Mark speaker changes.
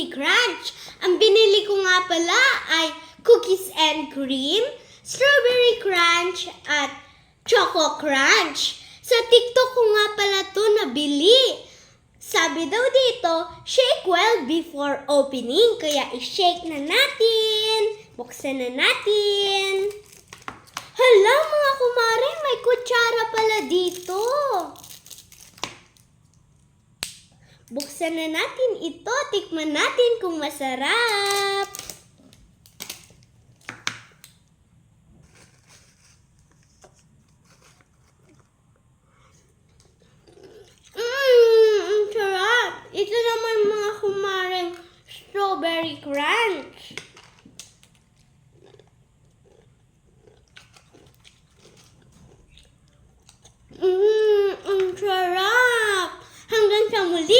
Speaker 1: mini crunch. Ang binili ko nga pala ay cookies and cream, strawberry crunch, at choco crunch. Sa TikTok ko nga pala to nabili. Sabi daw dito, shake well before opening. Kaya i-shake na natin. Buksan na natin. Hala mga kumare, may kutsara pala dito. Buksan na natin ito. Tikman natin kung masarap. Ang sarap. Ito naman mga kumareng strawberry crunch. Ang sarap. Hanggang sa muli